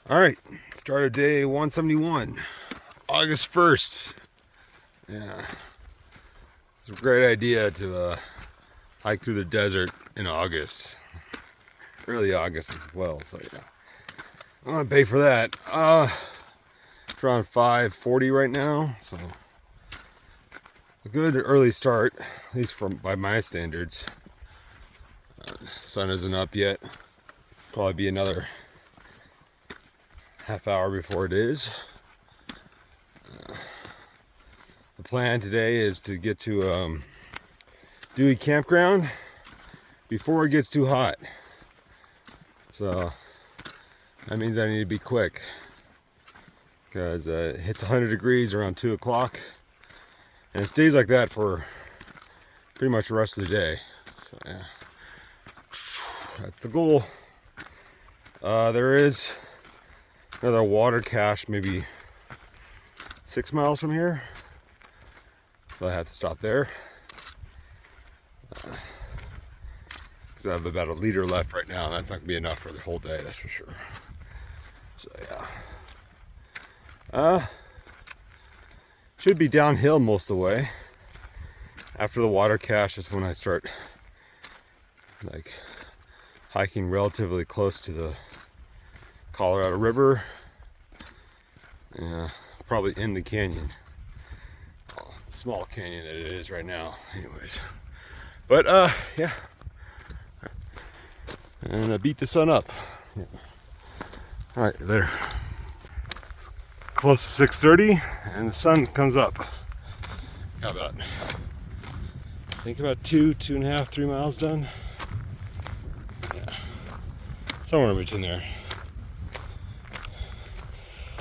All right, start of day 171, August 1st. Yeah, it's a great idea to hike through the desert in August, early August as well. So yeah, I'm gonna pay for that. It's around 5:40 right now, so a good early start, at least by my standards. Sun isn't up yet. Probably be another half hour before it is. The plan today is to get to Dewey Campground before it gets too hot. So that means I need to be quick because it hits 100 degrees around 2 o'clock and it stays like that for pretty much the rest of the day. So yeah, that's the goal. There is another water cache maybe 6 miles from here, so I have to stop there because I have about a liter left right now, and that's not gonna be enough for the whole day, that's for sure. So yeah, should be downhill most of the way. After the water cache is when I start like hiking relatively close to the Colorado River. Yeah, probably in the canyon. Oh, small canyon that it is right now, anyways. But yeah, and I beat the sun up. Yeah. All right, later. It's close to 6:30, and the sun comes up. Got about, I think about 2.5, 3 miles done. Yeah, somewhere in between there.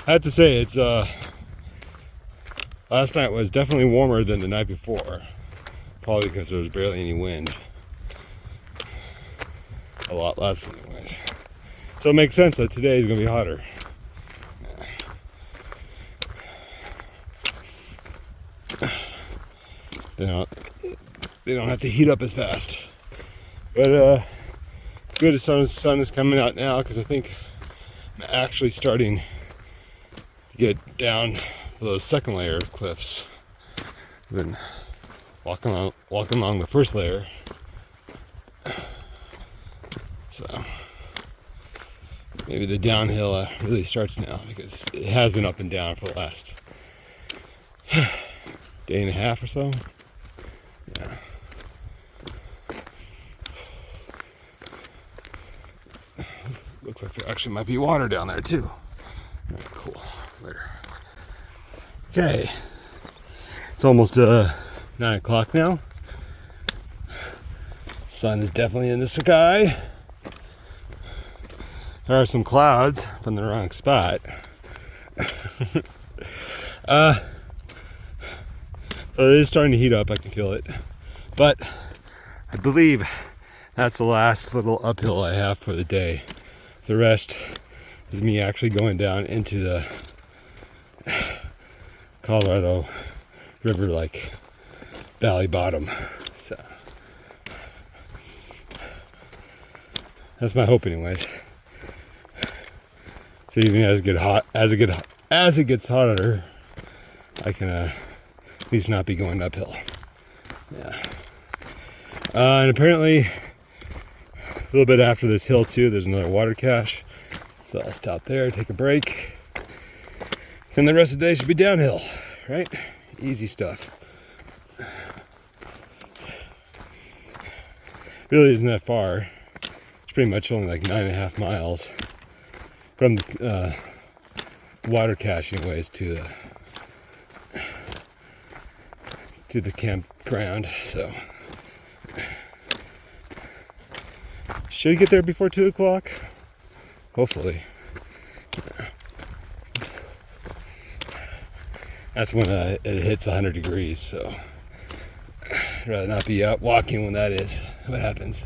I have to say, it's last night was definitely warmer than the night before, probably because there was barely any wind. A lot less anyways. So it makes sense that today is going to be hotter. They don't have to heat up as fast. But good, the sun is coming out now because I think I'm actually starting to get down below the second layer of cliffs. I've been walking along the first layer. So maybe the downhill really starts now because it has been up and down for the last day and a half or so. Yeah. Looks like there actually might be water down there too. All right, cool. Later. Okay. It's almost 9 o'clock now. Sun is definitely in the sky. There are some clouds from the wrong spot. It is starting to heat up, I can feel it. But I believe that's the last little uphill I have for the day. The rest is me actually going down into the Colorado River, like valley bottom. So that's my hope anyways. So even as it gets hotter, I can at least not be going uphill. Yeah. And apparently a little bit after this hill too, there's another water cache. So I'll stop there, take a break. And the rest of the day should be downhill, right? Easy stuff. Really isn't that far. It's pretty much only like 9.5 miles from the water cache anyways to the campground. So should get there before 2 o'clock. Hopefully. That's when it hits 100 degrees, so I'd rather not be out walking when that is what happens.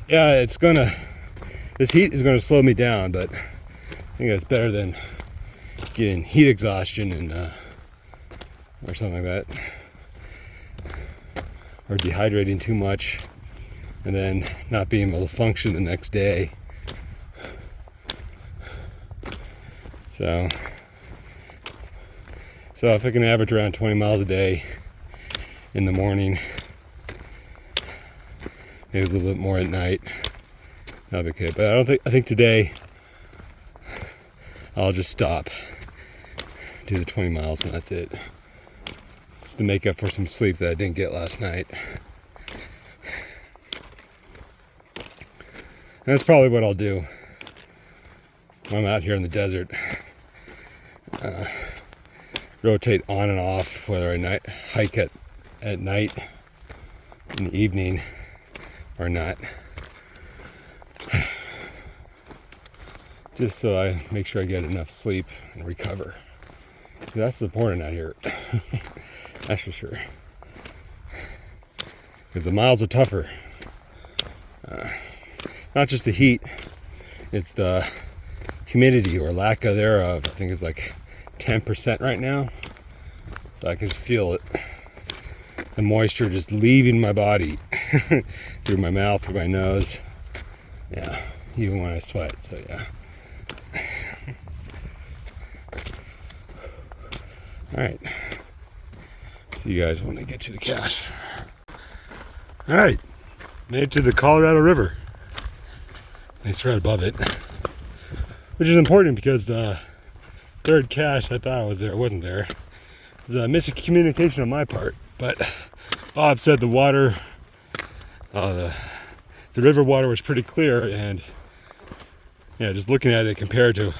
Yeah, this heat is gonna slow me down, but I think that's better than getting heat exhaustion and or something like that, or dehydrating too much and then not being able to function the next day. So if I can average around 20 miles a day in the morning, maybe a little bit more at night, that'll be good. But I think today I'll just stop, do the 20 miles, and that's it. Just to make up for some sleep that I didn't get last night. And that's probably what I'll do when I'm out here in the desert. Rotate on and off, whether I hike at night, in the evening, or not. Just so I make sure I get enough sleep and recover. That's important out here. That's for sure. Because the miles are tougher. Not just the heat, it's the humidity or lack of thereof. I think it's like 10% right now. So I can just feel it. The moisture just leaving my body through my mouth, through my nose. Yeah, even when I sweat, so yeah. Alright. See you guys when I get to the cache. Alright. Made it to the Colorado River. It's right above it. Which is important because the third cache I thought was there, wasn't there. It was a miscommunication on my part. But Bob said the water, the river water was pretty clear, and yeah, just looking at it compared to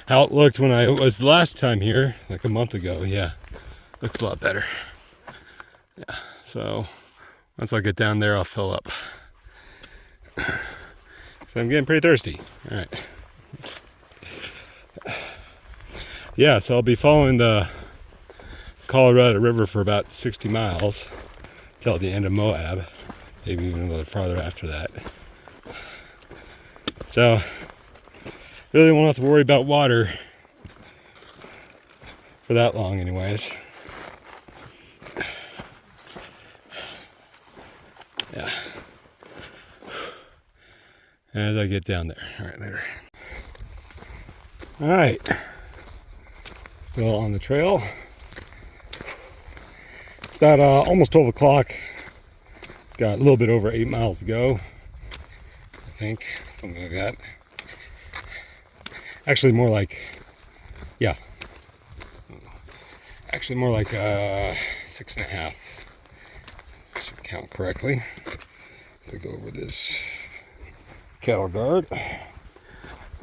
how it looked when I was the last time here, like a month ago, yeah, looks a lot better. Yeah, so once I get down there, I'll fill up. So I'm getting pretty thirsty. All right. Yeah, so I'll be following the Colorado River for about 60 miles till the end of Moab, maybe even a little farther after that. So really won't have to worry about water for that long anyways. Yeah. As I get down there. All right, later. All right. Still on the trail. It's about almost 12 o'clock. Got a little bit over 8 miles to go. I think, something like that. Actually more like, yeah. Actually more like 6.5. I should count correctly. As I go over this cattle guard.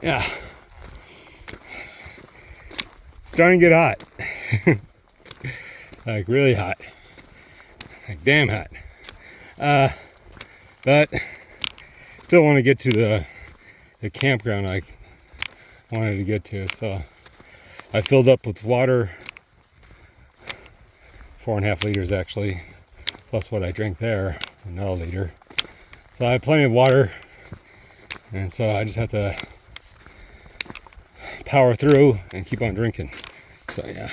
Yeah. It's starting to get hot. Like really hot. Like damn hot. But still want to get to the campground I wanted to get to. So I filled up with water, 4.5 liters actually, plus what I drank there, another liter. So I have plenty of water, and so I just have to power through and keep on drinking. So yeah,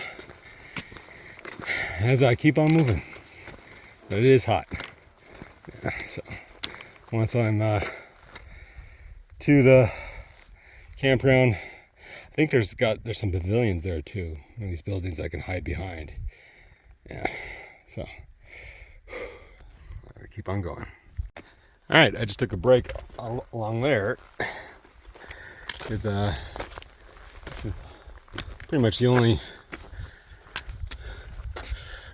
as I keep on moving, but it is hot. Yeah, so once I'm to the campground, I think there's some pavilions there too. One of these buildings I can hide behind. Yeah, so I keep on going. All right, I just took a break along there because pretty much the only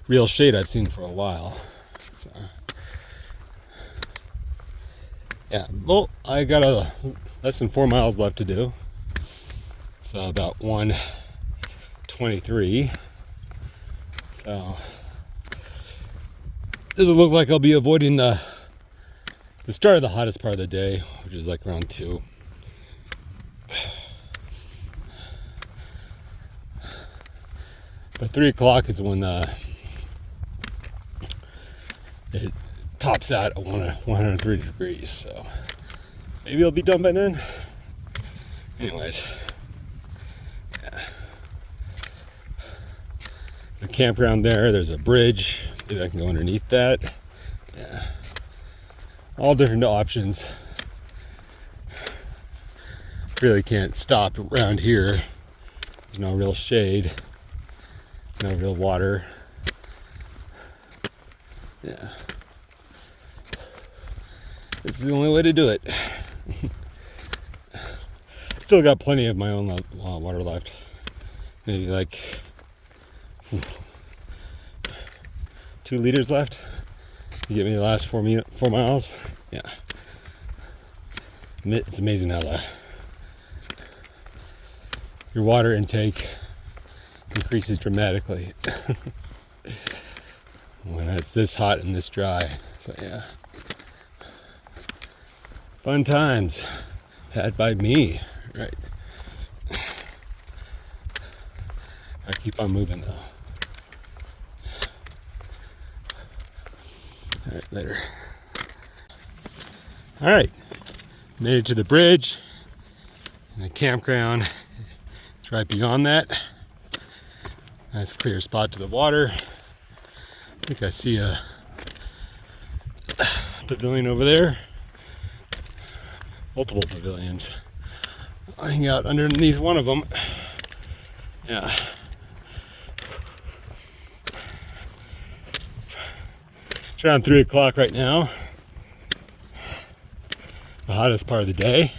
real shade I've seen for a while. So, yeah, well, I got less than 4 miles left to do. So about 1:23. So doesn't look like I'll be avoiding the start of the hottest part of the day, which is like around 2. But 3 o'clock is when it tops out at 103 degrees. So maybe I'll be done by then. Anyways, yeah. The campground there's a bridge. Maybe I can go underneath that. Yeah. All different options. really can't stop around here. There's no real shade, no real water. Yeah. This is the only way to do it. Still got plenty of my own water left. Maybe like 2 liters left. You get me the last 4 miles. Yeah. It's amazing how your water intake increases dramatically when it's this hot and this dry. So yeah. Fun times had by me, right? I keep on moving though. All right, later. All right, made it to the bridge and the campground. It's right beyond that. Nice clear spot to the water. I think I see a pavilion over there. Multiple pavilions. I'll hang out underneath one of them. Yeah. It's around 3 o'clock right now. The hottest part of the day.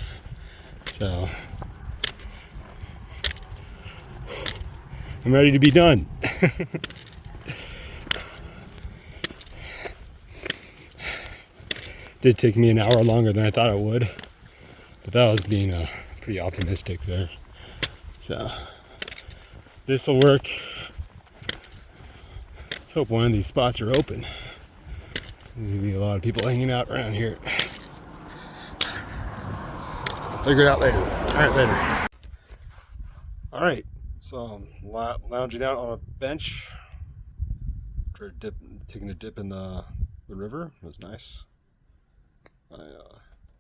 So I'm ready to be done. Did take me an hour longer than I thought it would, but that was being pretty optimistic there. So this will work. Let's hope one of these spots are open. There's gonna be a lot of people hanging out around here. I'll figure it out later. All right, later. All right, so I'm lounging out on a bench after taking a dip in the river. It was nice. I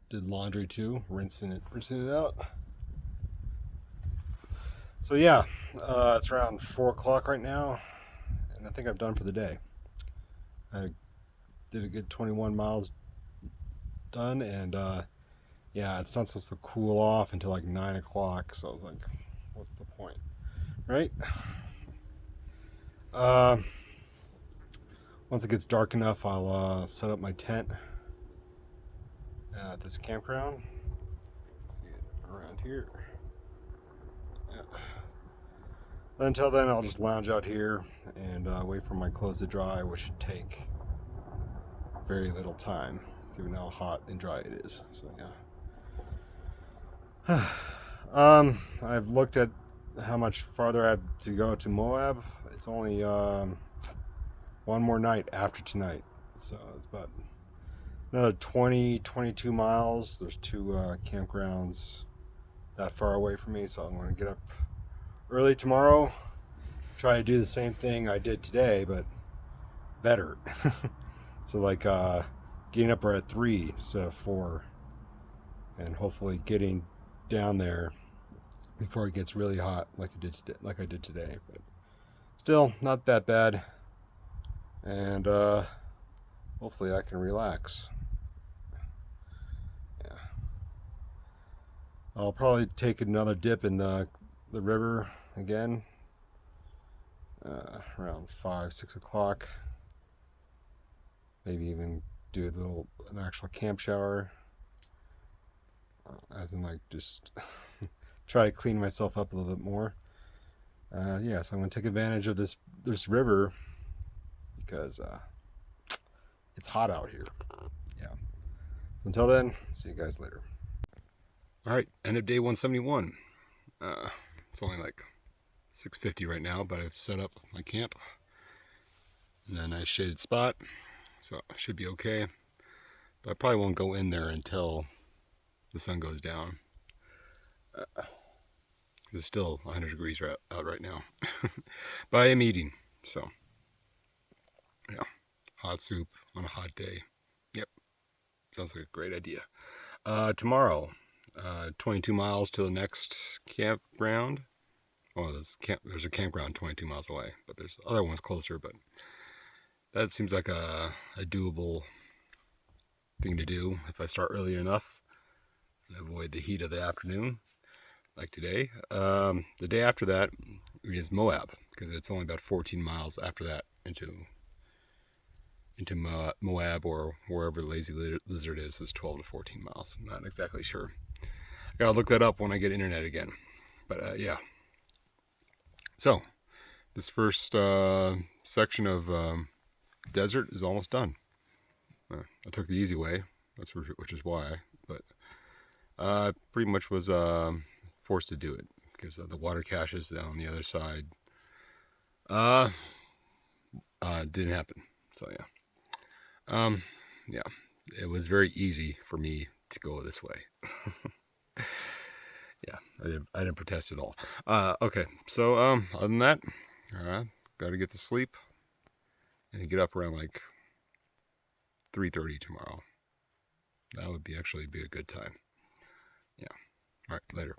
did laundry too, rinsing it out. So yeah, it's around 4 o'clock right now, and I think I'm done for the day. I did a good 21 miles done, and yeah, it's not supposed to cool off until like 9 o'clock, so I was like, what's the point, right? Once it gets dark enough, I'll set up my tent at this campground. Let's see it around here. Yeah. But until then, I'll just lounge out here and wait for my clothes to dry, which should take very little time, given how hot and dry it is. So yeah. I've looked at how much farther I have to go to Moab. It's only one more night after tonight, so it's about another 22 miles. There's 2 campgrounds that far away from me, so I'm going to get up early tomorrow, try to do the same thing I did today, but better. So like getting up at 3 instead of 4, and hopefully getting down there before it gets really hot like I did today. But still not that bad, and hopefully I can relax. Yeah, I'll probably take another dip in the river again around 5-6 o'clock. Maybe even do an actual camp shower, as in like just try to clean myself up a little bit more. Yeah, so I'm gonna take advantage of this river because it's hot out here. Yeah. So until then, see you guys later. All right, end of day 171. It's only like 6:50 right now, but I've set up my camp in a nice shaded spot, so I should be okay. But I probably won't go in there until the sun goes down. It's still 100 degrees out right now. But I am eating, so yeah. Hot soup on a hot day. Yep, sounds like a great idea. Tomorrow, 22 miles to the next campground. Well, there's a campground 22 miles away, but there's other ones closer, but that seems like a doable thing to do if I start early enough and avoid the heat of the afternoon. like today. The day after that is Moab, because it's only about 14 miles after that into Moab, or wherever the Lazy Lizard is 12 to 14 miles. I'm not exactly sure. I gotta look that up when I get internet again. But yeah. So this first section of desert is almost done. I took the easy way, which is why. But I pretty much was forced to do it because the water caches on the other side didn't happen. So yeah. Yeah, it was very easy for me to go this way. Yeah, I didn't protest at all. Okay, so other than that, got to get to sleep and get up around like 3:30 tomorrow. That would actually be a good time. Yeah. All right, later.